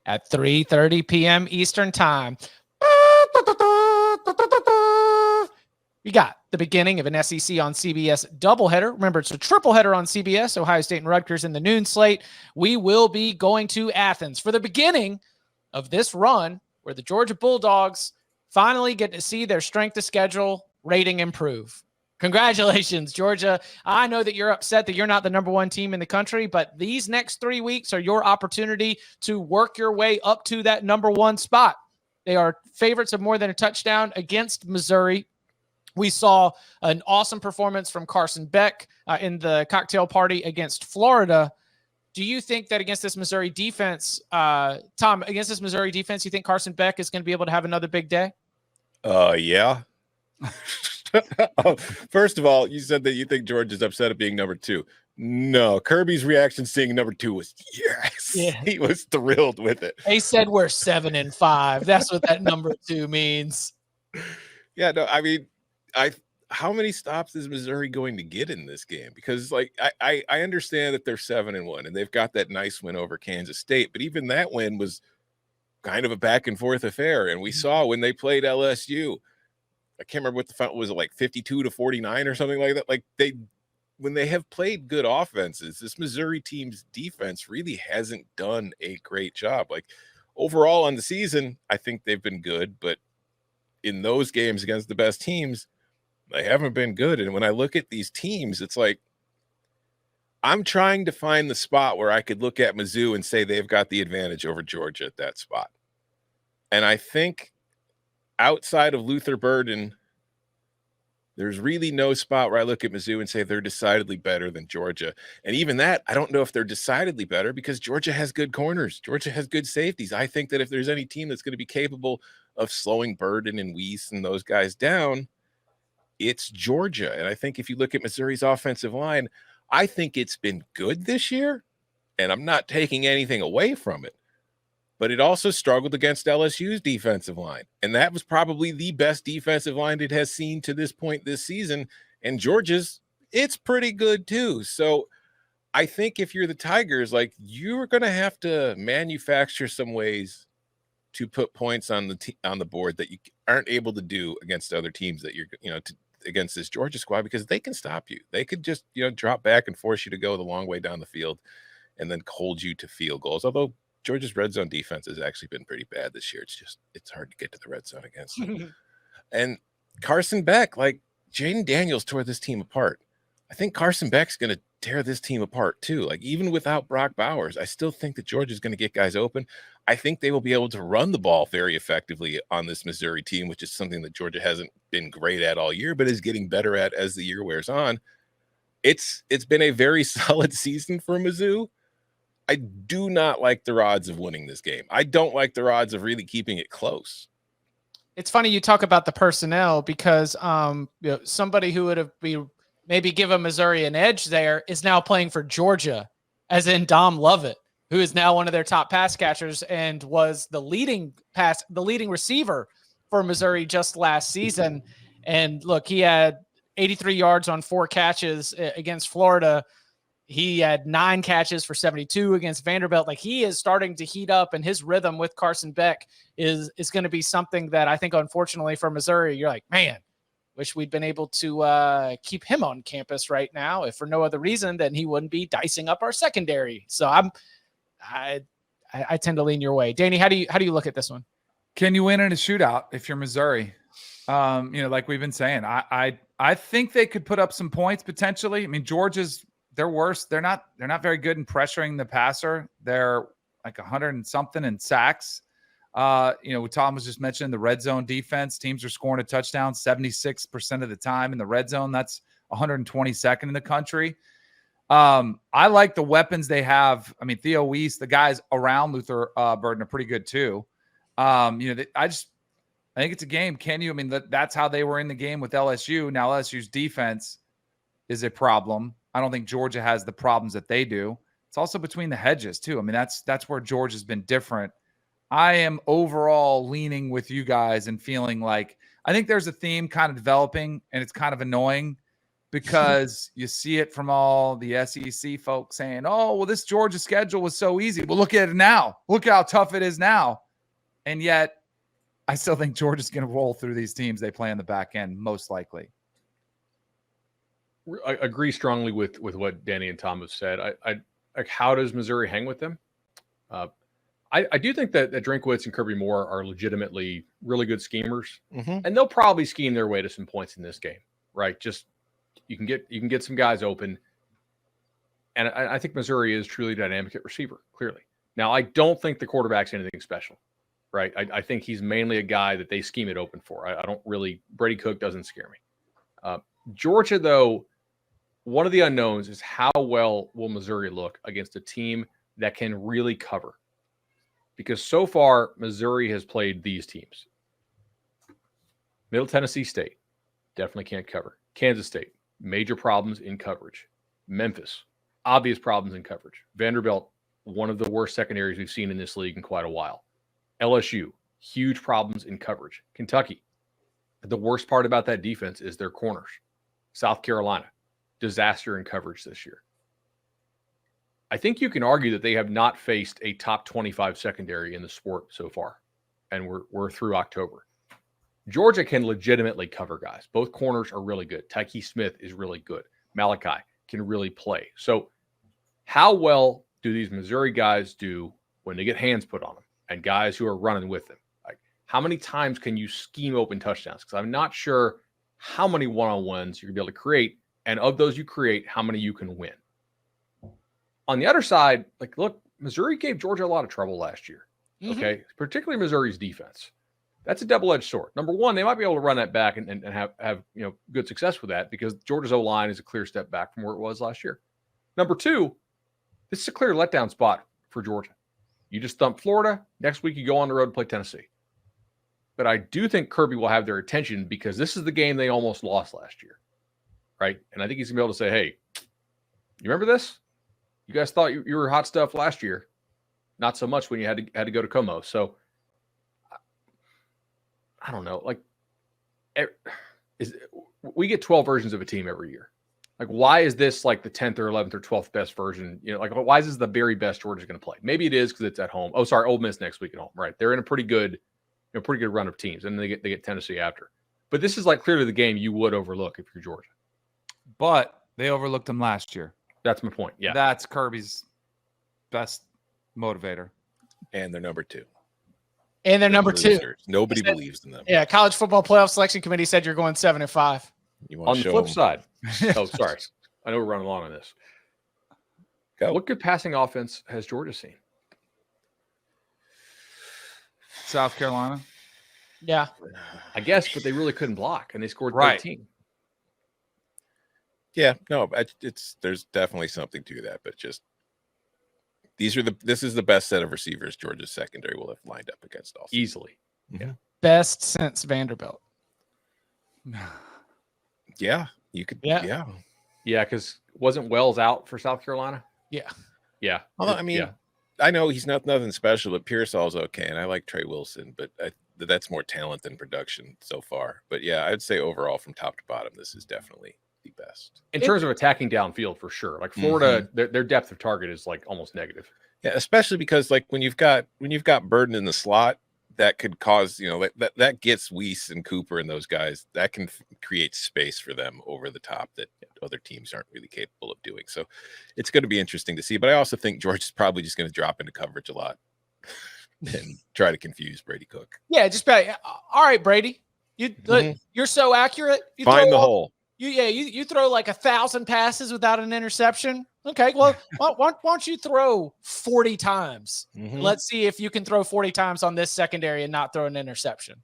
at 3:30 p.m. Eastern Time. We got the beginning of an SEC on CBS doubleheader. Remember, it's a tripleheader on CBS, Ohio State and Rutgers in the noon slate. We will be going to Athens for the beginning of this run where the Georgia Bulldogs finally get to see their strength of schedule rating improve. Congratulations, Georgia. I know that you're upset that you're not the number one team in the country, but these next 3 weeks are your opportunity to work your way up to that number one spot. They are favorites of more than a touchdown against Missouri. We saw an awesome performance from Carson Beck in the cocktail party against Florida. Do you think that against this Missouri defense, Tom, against this Missouri defense, you think Carson Beck is going to be able to have another big day? Yeah. First of all, you said that you think Georgia's upset at being number two. No, Kirby's reaction seeing number two was yes. Yeah. He was thrilled with it. They said we're 7-5. That's what that number two means. Yeah, no, I mean, how many stops is Missouri going to get in this game? Because like I understand that they're 7-1 and they've got that nice win over Kansas State, but even that win was kind of a back and forth affair. And we saw when they played LSU, I can't remember what the final was, it like 52-49 or something like that. Like when they have played good offenses, this Missouri team's defense really hasn't done a great job. Like overall on the season, I think they've been good, but in those games against the best teams, they haven't been good. And when I look at these teams, it's like I'm trying to find the spot where I could look at Mizzou and say they've got the advantage over Georgia at that spot. And I think outside of Luther Burden, there's really no spot where I look at Mizzou and say they're decidedly better than Georgia. And even that, I don't know if they're decidedly better because Georgia has good corners. Georgia has good safeties. I think that if there's any team that's going to be capable of slowing Burden and Weiss and those guys down, it's Georgia. And I think if you look at Missouri's offensive line, I think it's been good this year, and I'm not taking anything away from it. But it also struggled against LSU's defensive line, and that was probably the best defensive line it has seen to this point this season. And Georgia's, it's pretty good too. So I think if you're the Tigers, like you're going to have to manufacture some ways to put points on the board that you aren't able to do against other teams that you're, against this Georgia squad, because they can stop you. They could just, drop back and force you to go the long way down the field and then hold you to field goals. Although Georgia's red zone defense has actually been pretty bad this year. It's hard to get to the red zone against them. And Carson Beck, like Jaden Daniels tore this team apart. I think Carson Beck's going to tear this team apart too. Like even without Brock Bowers, I still think that Georgia's going to get guys open. I think they will be able to run the ball very effectively on this Missouri team, which is something that Georgia hasn't been great at all year, but is getting better at as the year wears on. It's been a very solid season for Mizzou. I do not like the odds of winning this game. I don't like the odds of really keeping it close. It's funny you talk about the personnel because somebody who would have maybe given Missouri an edge there is now playing for Georgia, as in Dom Lovett, who is now one of their top pass catchers and was the leading receiver for Missouri just last season. And look, he had 83 yards on 4 catches against Florida. He had 9 catches for 72 against Vanderbilt. Like he is starting to heat up, and his rhythm with Carson Beck is going to be something that I think, unfortunately for Missouri, you're like, man, wish we'd been able to keep him on campus right now, if for no other reason than he wouldn't be dicing up our secondary. So I tend to lean your way. Danny, how do you look at this one? Can you win in a shootout if you're Missouri? Like we've been saying, I think they could put up some points potentially. I mean, Georgia's, they're worse. They're not very good in pressuring the passer. They're like 100 and something in sacks. Tom was just mentioning the red zone defense. Teams are scoring a touchdown 76% of the time in the red zone. That's 122nd in the country. I like the weapons they have. I mean, Theo Weiss, the guys around Luther Burden are pretty good too. I think it's a game. That's how they were in the game with LSU. Now LSU's defense is a problem. I don't think Georgia has the problems that they do. It's also between the hedges too. I mean, that's where Georgia's been different. I am overall leaning with you guys and feeling like I think there's a theme kind of developing, and it's kind of annoying because you see it from all the SEC folks saying, oh, well, this Georgia schedule was so easy. Well, look at it now. Look how tough it is now. And yet, I still think Georgia's going to roll through these teams they play on the back end, most likely. I agree strongly with what Danny and Tom have said. I like, how does Missouri hang with them? I do think that Drinkwitz and Kirby Moore are legitimately really good schemers, and they'll probably scheme their way to some points in this game, right? Just you can get some guys open, and I think Missouri is truly dynamic at receiver. Clearly, now I don't think the quarterback's anything special, right? I think he's mainly a guy that they scheme it open for. I don't really. Brady Cook doesn't scare me. Georgia, though, one of the unknowns is how well will Missouri look against a team that can really cover. Because so far, Missouri has played these teams. Middle Tennessee State, definitely can't cover. Kansas State, major problems in coverage. Memphis, obvious problems in coverage. Vanderbilt, one of the worst secondaries we've seen in this league in quite a while. LSU, huge problems in coverage. Kentucky, the worst part about that defense is their corners. South Carolina, disaster in coverage this year. I think you can argue that they have not faced a top 25 secondary in the sport so far, and we're through October. Georgia can legitimately cover guys. Both corners are really good. Tyke Smith is really good. Malachi can really play. So how well do these Missouri guys do when they get hands put on them and guys who are running with them? Like, how many times can you scheme open touchdowns? Because I'm not sure how many one-on-ones you're going to be able to create, and of those you create, how many you can win. On the other side, like, look, Missouri gave Georgia a lot of trouble last year, okay? Particularly Missouri's defense. That's a double-edged sword. Number one, they might be able to run that back and have good success with that because Georgia's O-line is a clear step back from where it was last year. Number two, this is a clear letdown spot for Georgia. You just thump Florida. Next week, you go on the road to play Tennessee. But I do think Kirby will have their attention because this is the game they almost lost last year, right? And I think he's going to be able to say, hey, you remember this? You guys thought you were hot stuff last year. Not so much when you had to go to Como. So I don't know. Like, we get 12 versions of a team every year. Like, why is this like the 10th or 11th or 12th best version? Like, why is this the very best Georgia's going to play? Maybe it is because it's at home. Oh, sorry, Ole Miss next week at home. Right? They're in a pretty good run of teams, and they get Tennessee after. But this is like clearly the game you would overlook if you're Georgia. But they overlooked them last year. That's my point. Yeah. That's Kirby's best motivator. And they're number two. And they're number two. Nobody believes in them. Yeah, College Football Playoff Selection Committee said you're going 7-5. You want on to the flip side. Oh, sorry. I know we're running long on this. Go. What good passing offense has Georgia seen? South Carolina. Yeah. I guess, but they really couldn't block, and they scored 13. Yeah, no, there's definitely something to that, but just this is the best set of receivers Georgia's secondary will have lined up against also. Easily. Yeah. Best since Vanderbilt. Yeah, you could. Yeah. Yeah, because wasn't Wells out for South Carolina? Yeah. Yeah. Although, I mean, I know he's nothing special, but Pearsall's okay, and I like Trey Wilson, but that's more talent than production so far. But yeah, I'd say overall from top to bottom, this is definitely the best. In terms of attacking downfield, for sure. Like Florida, their depth of target is like almost negative. Yeah, especially because like when you've got Burden in the slot, that could cause, that gets Weiss and Cooper and those guys, that can create space for them over the top that other teams aren't really capable of doing. So it's going to be interesting to see. But I also think George is probably just going to drop into coverage a lot and try to confuse Brady Cook. Yeah, just all right, Brady. You're so accurate. You find the hole. You throw like 1,000 passes without an interception. Okay, well, why don't you throw 40 times? Let's see if you can throw 40 times on this secondary and not throw an interception.